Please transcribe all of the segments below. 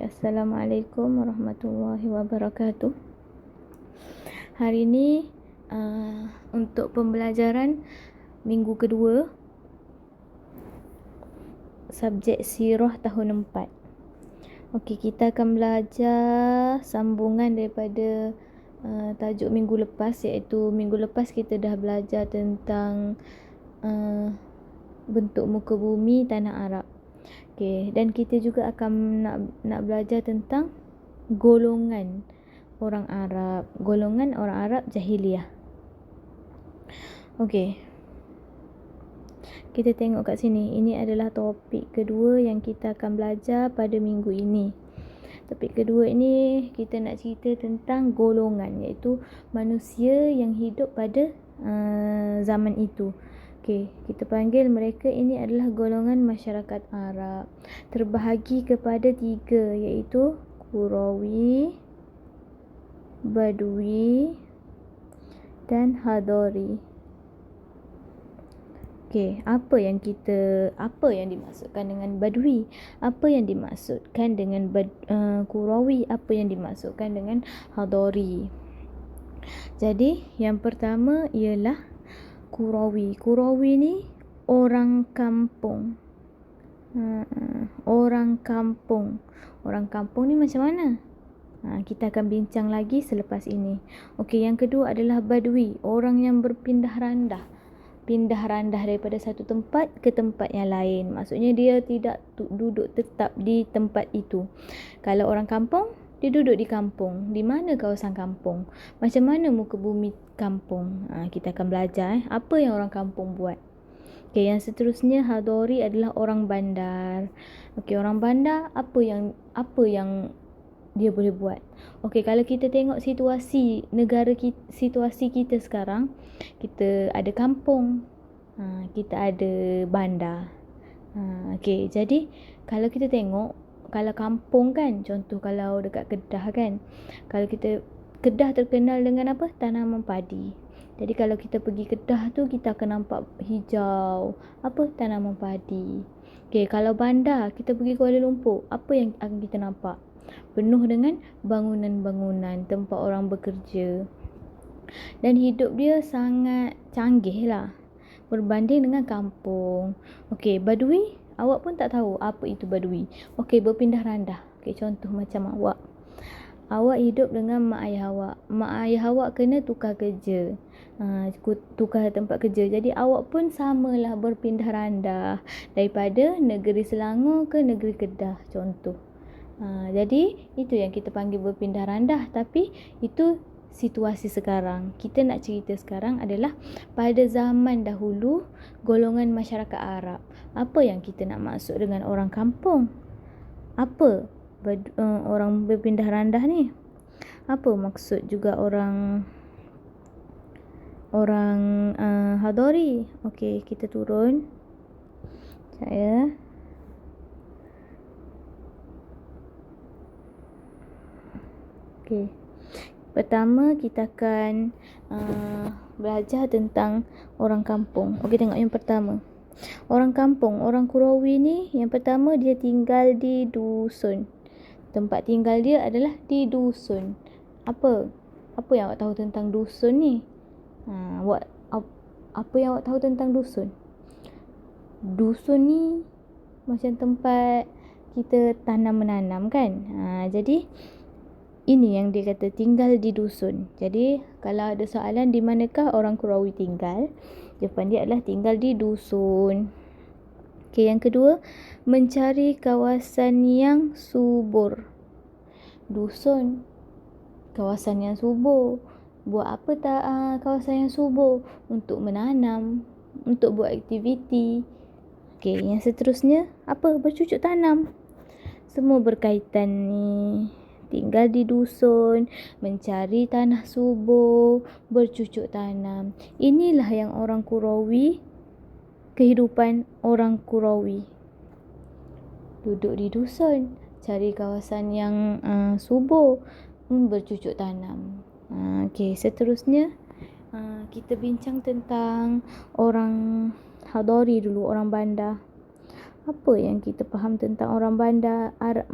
Assalamualaikum warahmatullahi wabarakatuh. Hari ini untuk pembelajaran minggu kedua subjek sirah tahun 4. Okey, kita akan belajar sambungan daripada tajuk minggu lepas, iaitu minggu lepas kita dah belajar tentang bentuk muka bumi tanah Arab. Okey, dan kita juga akan nak belajar tentang golongan orang Arab jahiliyah. Okey. Kita tengok kat sini. Ini adalah topik kedua yang kita akan belajar pada minggu ini. Topik kedua ini kita nak cerita tentang golongan, iaitu manusia yang hidup pada zaman itu. Okey, kita panggil mereka ini adalah golongan masyarakat Arab. Terbahagi kepada 3, iaitu Qurawi, Badui dan Hadari. Okey, apa yang dimaksudkan dengan Badui? Apa yang dimaksudkan dengan Qurawi? Apa yang dimaksudkan dengan Hadari? Jadi, yang pertama ialah Qurawi. Qurawi ni orang kampung. Orang kampung. Orang kampung ni macam mana? Kita akan bincang lagi selepas ini. Okey, yang kedua adalah Badui, orang yang berpindah randah. Pindah randah daripada satu tempat ke tempat yang lain. Maksudnya dia tidak duduk tetap di tempat itu. Kalau orang kampung, dia duduk di kampung. Di mana kawasan kampung? Macam mana muka bumi kampung? Kita akan belajar apa yang orang kampung buat. Okey, yang seterusnya Hadari adalah orang bandar. Okey, orang bandar apa yang dia boleh buat? Okey, kalau kita tengok situasi negara kita, situasi kita sekarang, kita ada kampung, kita ada bandar. Okey, jadi kalau kita tengok, kalau kampung kan, contoh kalau dekat Kedah kan, kalau Kedah terkenal dengan apa? Tanaman padi. Jadi kalau kita pergi Kedah tu, kita akan nampak hijau, apa? Tanaman padi. Okey, kalau bandar, kita pergi Kuala Lumpur, apa yang akan kita nampak? Penuh dengan bangunan-bangunan, tempat orang bekerja. Dan hidup dia sangat canggih lah berbanding dengan kampung. Okey, Badui, awak pun tak tahu apa itu Badui. Okey, berpindah randah. Okey, contoh macam awak. Awak hidup dengan mak ayah awak. Mak ayah awak kena tukar kerja. Tukar tempat kerja. Jadi awak pun samalah berpindah randah daripada negeri Selangor ke negeri Kedah, contoh. Jadi itu yang kita panggil berpindah randah. Tapi itu situasi sekarang. Kita nak cerita sekarang adalah pada zaman dahulu, golongan masyarakat Arab. Apa yang kita nak maksud dengan orang kampung? Apa orang berpindah randah ni? Apa maksud juga orang Hadari? Okey, kita turun. Okey. Pertama kita akan belajar tentang orang kampung. Okey, tengok yang pertama. Orang kampung, orang Qurawi ni, yang pertama dia tinggal di dusun. Tempat tinggal dia adalah di dusun. Apa yang awak tahu tentang dusun ni? Apa yang awak tahu tentang dusun? Dusun ni macam tempat kita tanam-menanam kan? Jadi ini yang dia kata tinggal di dusun. Jadi kalau ada soalan di manakah orang Qurawi tinggal, jawapan dia adalah tinggal di dusun. Okey, yang kedua, mencari kawasan yang subur. Dusun, kawasan yang subur. Buat apa tak kawasan yang subur? Untuk menanam, untuk buat aktiviti. Okey, yang seterusnya apa? Bercucuk tanam. Semua berkaitan ni. Tinggal di dusun, mencari tanah subur, bercucuk tanam. Inilah yang orang Qurawi, kehidupan orang Qurawi. Duduk di dusun, cari kawasan yang subur, bercucuk tanam. Okey, seterusnya kita bincang tentang orang Hadari dulu, orang bandar. Apa yang kita faham tentang orang bandar Arab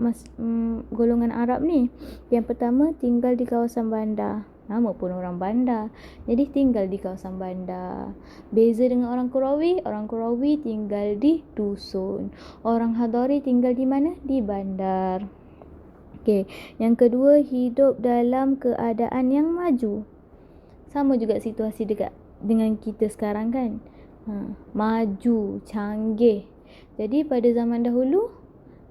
golongan Arab ni? Yang pertama, tinggal di kawasan bandar. Nama pun orang bandar, jadi tinggal di kawasan bandar. Beza dengan orang Qurawi tinggal di dusun. Orang Hadari tinggal di mana? Di bandar. Okey, yang kedua, hidup dalam keadaan yang maju. Sama juga situasi dekat dengan kita sekarang kan. Maju, canggih. Jadi pada zaman dahulu,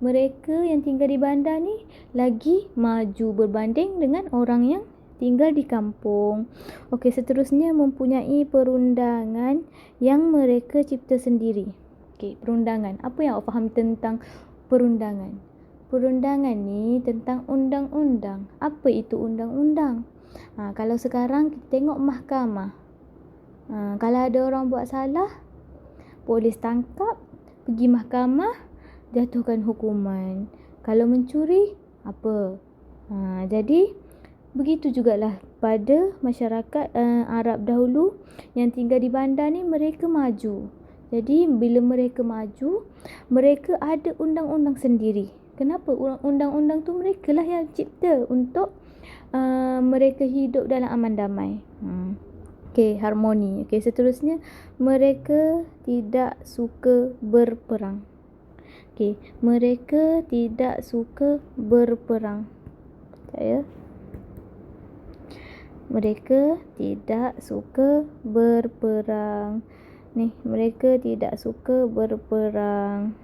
mereka yang tinggal di bandar ni lagi maju berbanding dengan orang yang tinggal di kampung. Okey, seterusnya mempunyai perundangan yang mereka cipta sendiri. Okey, perundangan. Apa yang awak faham tentang perundangan? Perundangan ni tentang undang-undang. Apa itu undang-undang? Kalau sekarang kita tengok mahkamah. Kalau ada orang buat salah, polis tangkap, pergi mahkamah, jatuhkan hukuman. Kalau mencuri, apa? Jadi begitu jugalah pada masyarakat Arab dahulu yang tinggal di bandar ni, mereka maju. Jadi bila mereka maju, mereka ada undang-undang sendiri. Kenapa? Undang-undang tu mereka lah yang cipta untuk mereka hidup dalam aman damai. Okey, harmoni. Okey, seterusnya mereka tidak suka berperang. Okey, mereka tidak suka berperang. Saya mereka tidak suka berperang. Mereka tidak suka berperang.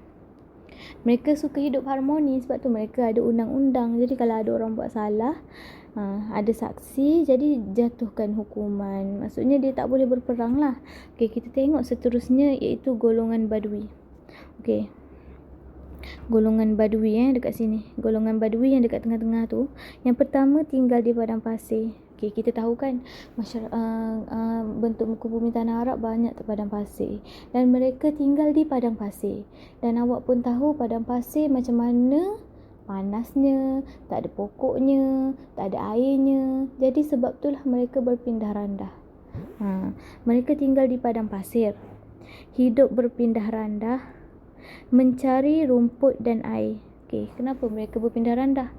Mereka suka hidup harmoni, sebab tu mereka ada undang-undang. Jadi kalau ada orang buat salah, ada saksi, jadi jatuhkan hukuman. Maksudnya dia tak boleh berperang lah. Okey, kita tengok seterusnya, iaitu golongan Badui. Okey, golongan Badui dekat sini. Golongan Badui yang dekat tengah-tengah tu. Yang pertama, tinggal di padang pasir. Okey, kita tahu kan bentuk muka bumi tanah Arab banyak padang pasir, dan mereka tinggal di padang pasir. Dan awak pun tahu padang pasir macam mana panasnya, tak ada pokoknya, tak ada airnya. Jadi sebab itulah mereka berpindah randah. Mereka tinggal di padang pasir, hidup berpindah randah, mencari rumput dan air. Okey, kenapa mereka berpindah randah?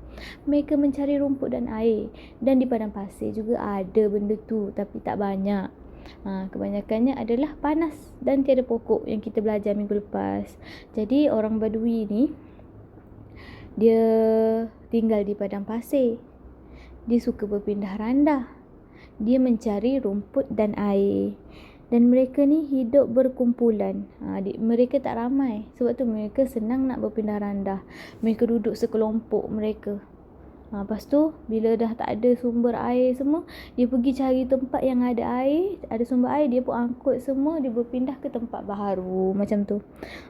Mereka mencari rumput dan air. Dan di padang pasir juga ada benda tu, tapi tak banyak. Kebanyakannya adalah panas dan tiada pokok, yang kita belajar minggu lepas. Jadi orang Badui ni, dia tinggal di padang pasir. Dia suka berpindah randah. Dia mencari rumput dan air. Dan mereka ni hidup berkumpulan. Mereka tak ramai, sebab tu mereka senang nak berpindah randah. Mereka duduk sekelompok mereka. Lepas tu bila dah tak ada sumber air semua, dia pergi cari tempat yang ada air, ada sumber air, dia pun angkut semua, dia berpindah ke tempat baharu, macam tu.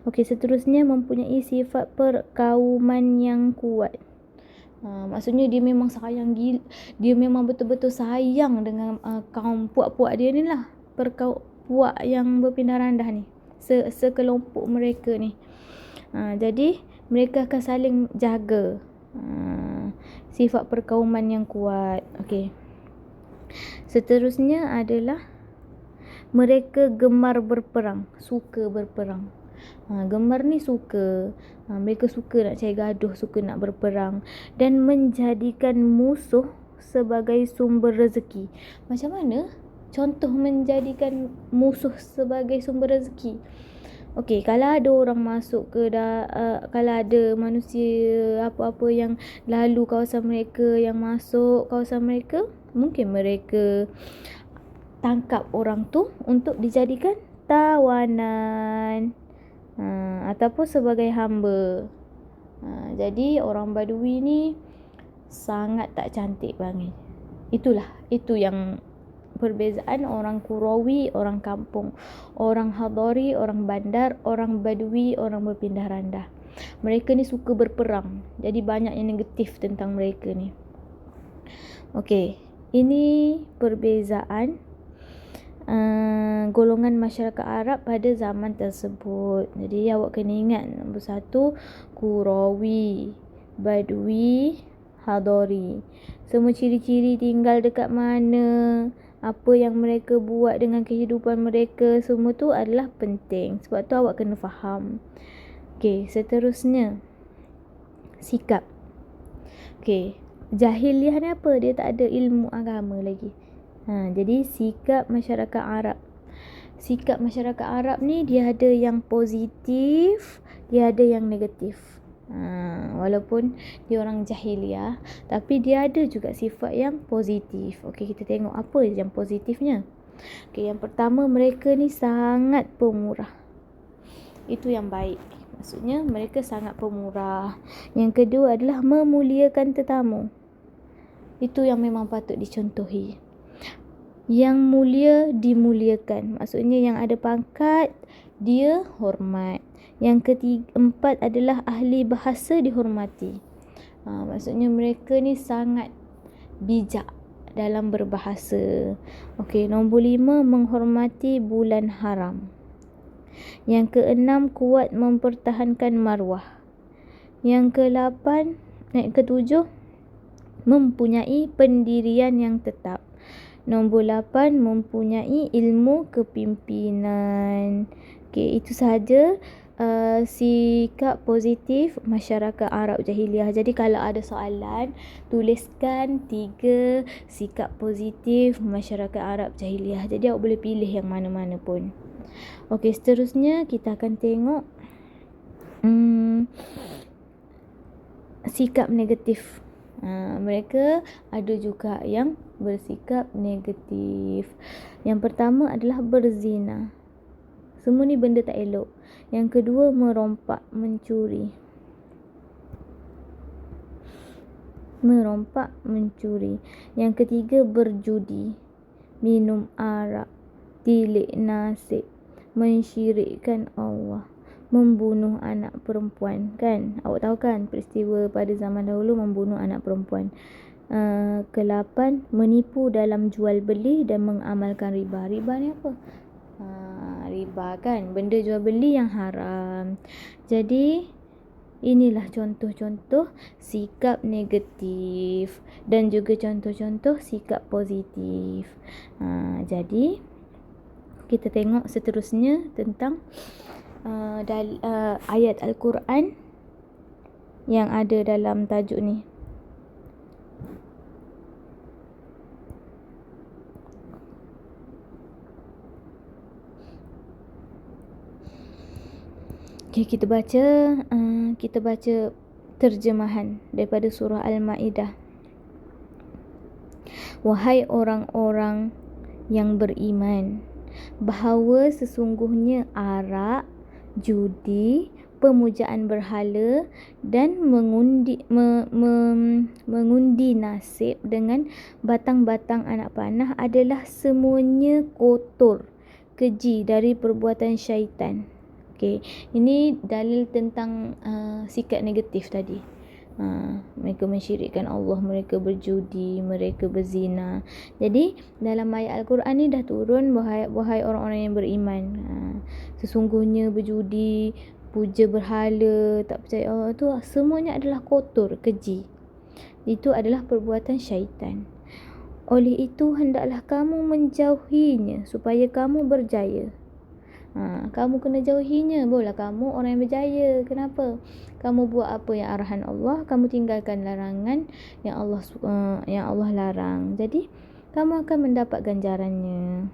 Okey, seterusnya mempunyai sifat perkauman yang kuat. Maksudnya dia memang sayang gila, dia memang betul-betul sayang dengan kaum puak-puak dia ni lah. Puak yang berpindah randah ni, sekelompok mereka ni. Jadi mereka akan saling jaga. Sifat perkauman yang kuat. Okey, seterusnya adalah mereka gemar berperang, suka berperang. Gemar ni suka. Mereka suka nak cari gaduh, suka nak berperang, dan menjadikan musuh sebagai sumber rezeki. Macam mana contoh menjadikan musuh sebagai sumber rezeki? Okey, kalau ada orang masuk ke kalau ada manusia apa-apa yang lalu kawasan mereka, yang masuk kawasan mereka, mungkin mereka tangkap orang tu untuk dijadikan tawanan, ataupun sebagai hamba. Jadi orang Badui ni sangat tak cantik banget. Itu yang perbezaan orang Qurawi, orang kampung, orang Hadari, orang bandar, orang Badui, orang berpindah randah. Mereka ni suka berperang. Jadi banyak yang negatif tentang mereka ni. Okey, ini perbezaan golongan masyarakat Arab pada zaman tersebut. Jadi awak kena ingat, nombor 1, Qurawi, Badui, Hadari. Semua ciri-ciri tinggal dekat mana, apa yang mereka buat dengan kehidupan mereka, semua tu adalah penting. Sebab tu awak kena faham. Okey, seterusnya sikap. Okey, jahiliah ni apa? Dia tak ada ilmu agama lagi. Jadi sikap masyarakat Arab. Sikap masyarakat Arab ni dia ada yang positif, dia ada yang negatif. Walaupun dia orang jahiliah, tapi dia ada juga sifat yang positif. Okey, kita tengok apa yang positifnya. Okey, yang pertama, mereka ni sangat pemurah. Itu yang baik. Maksudnya mereka sangat pemurah. Yang kedua adalah memuliakan tetamu. Itu yang memang patut dicontohi. Yang mulia dimuliakan. Maksudnya yang ada pangkat dia hormat. Yang keempat adalah ahli bahasa dihormati. Maksudnya mereka ni sangat bijak dalam berbahasa. Okey, nombor 5, menghormati bulan haram. Yang keenam, kuat mempertahankan maruah. Yang ketujuh, mempunyai pendirian yang tetap. Nombor 8, mempunyai ilmu kepimpinan. Okey, itu sahaja sikap positif masyarakat Arab jahiliah. Jadi kalau ada soalan, tuliskan 3 sikap positif masyarakat Arab jahiliah. Jadi awak boleh pilih yang mana-mana pun. Okey, seterusnya kita akan tengok sikap negatif. Mereka ada juga yang bersikap negatif. Yang pertama adalah berzina. Semua ni benda tak elok. Yang kedua, merompak, mencuri. Yang ketiga, berjudi, minum arak, tilik nasib, mensyirikkan Allah, membunuh anak perempuan. Kan? Awak tahu kan peristiwa pada zaman dahulu membunuh anak perempuan. Ke-8, menipu dalam jual beli dan mengamalkan riba. Riba ni apa? Riba kan, benda jual beli yang haram. Jadi inilah contoh-contoh sikap negatif dan juga contoh-contoh sikap positif. Jadi kita tengok seterusnya tentang ayat Al-Quran yang ada dalam tajuk ni. Okay, kita baca terjemahan daripada surah Al-Ma'idah. Wahai orang-orang yang beriman, bahawa sesungguhnya arak, judi, pemujaan berhala dan mengundi nasib dengan batang-batang anak panah adalah semuanya kotor, keji dari perbuatan syaitan. Okey, ini dalil tentang sikap negatif tadi. Mereka mensyirikkan Allah, mereka berjudi, mereka berzina. Jadi dalam ayat Al-Quran ni dah turun, wahai orang-orang yang beriman, sesungguhnya berjudi, puja berhala, tak percaya Allah tu semuanya adalah kotor, keji. Itu adalah perbuatan syaitan. Oleh itu hendaklah kamu menjauhinya supaya kamu berjaya. Kamu kena jauhinya, barulah kamu orang yang berjaya. Kenapa? Kamu buat apa yang arahan Allah, kamu tinggalkan larangan yang Allah larang. Jadi kamu akan mendapat ganjarannya.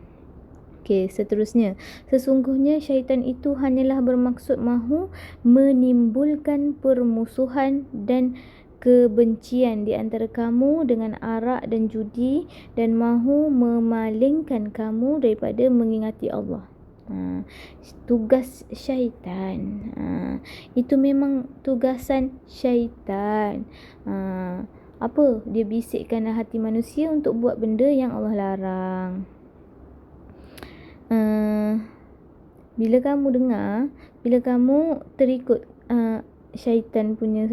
Okey, seterusnya, sesungguhnya syaitan itu hanyalah bermaksud mahu menimbulkan permusuhan dan kebencian di antara kamu dengan arak dan judi, dan mahu memalingkan kamu daripada mengingati Allah. Tugas syaitan. Itu memang tugasan syaitan. Apa? Dia bisikkan hati manusia untuk buat benda yang Allah larang. Bila kamu dengar, bila kamu terikut syaitan punya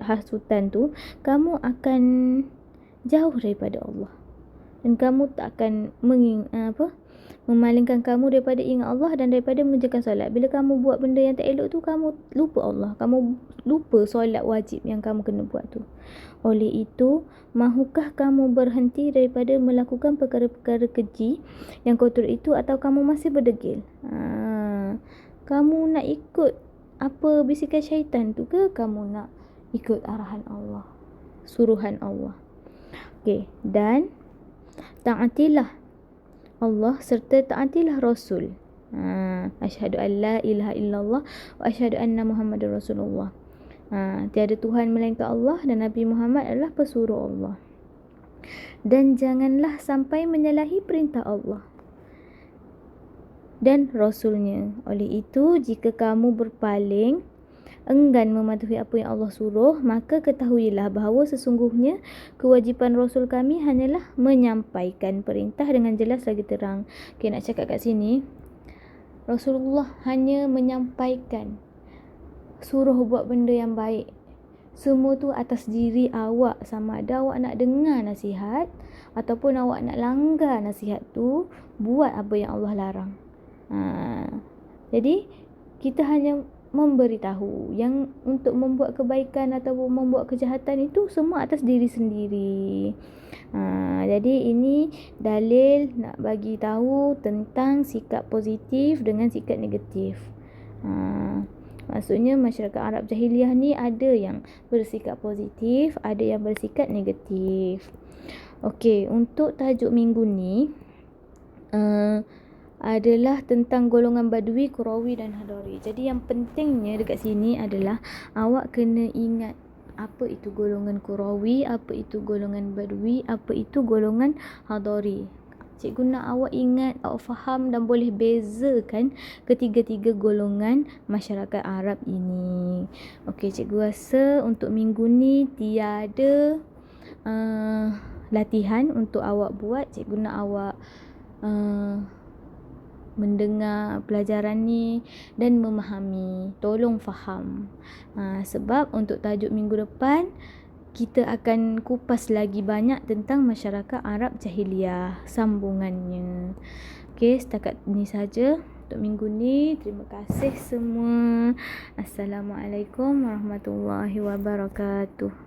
hasutan tu, kamu akan jauh daripada Allah. Dan kamu tak akan memalingkan kamu daripada ingat Allah dan daripada mengerjakan solat. Bila kamu buat benda yang tak elok tu, kamu lupa Allah, kamu lupa solat wajib yang kamu kena buat tu. Oleh itu, mahukah kamu berhenti daripada melakukan perkara-perkara keji yang kotor itu, atau kamu masih berdegil? Kamu nak ikut apa bisikan syaitan tu ke kamu nak ikut arahan Allah, suruhan Allah? Okey, dan taatilah Allah serta taatilah Rasul. Asyhadu an la ilaha illallah wa asyhadu anna Muhammadar Rasulullah. Tiada Tuhan melainkan Allah dan Nabi Muhammad adalah pesuruh Allah. Dan janganlah sampai menyalahi perintah Allah dan Rasulnya. Oleh itu, jika kamu berpaling, enggan mematuhi apa yang Allah suruh, maka ketahuilah bahawa sesungguhnya kewajipan Rasul kami hanyalah menyampaikan perintah dengan jelas lagi terang. Okay, nak cakap kat sini, Rasulullah hanya menyampaikan, suruh buat benda yang baik. Semua tu atas diri awak, sama ada awak nak dengar nasihat ataupun awak nak langgar nasihat tu, buat apa yang Allah larang. Jadi kita hanya memberitahu yang untuk membuat kebaikan ataupun membuat kejahatan itu semua atas diri sendiri. Jadi ini dalil nak bagi tahu tentang sikap positif dengan sikap negatif. Maksudnya masyarakat Arab jahiliah ni ada yang bersikap positif, ada yang bersikap negatif. Okey, untuk tajuk minggu ni adalah tentang golongan Badui, Qurawi dan Hadari. Jadi yang pentingnya dekat sini adalah awak kena ingat apa itu golongan Qurawi, apa itu golongan Badui, apa itu golongan Hadari. Cikgu nak awak ingat, awak faham dan boleh bezakan ketiga-tiga golongan masyarakat Arab ini. Okey, cikgu rasa untuk minggu ni tiada latihan untuk awak buat. Cikgu nak awak mendengar pelajaran ni dan memahami. Tolong faham. Sebab untuk tajuk minggu depan kita akan kupas lagi banyak tentang masyarakat Arab jahiliah, sambungannya. Okey, setakat ni saja untuk minggu ni. Terima kasih semua. Assalamualaikum warahmatullahi wabarakatuh.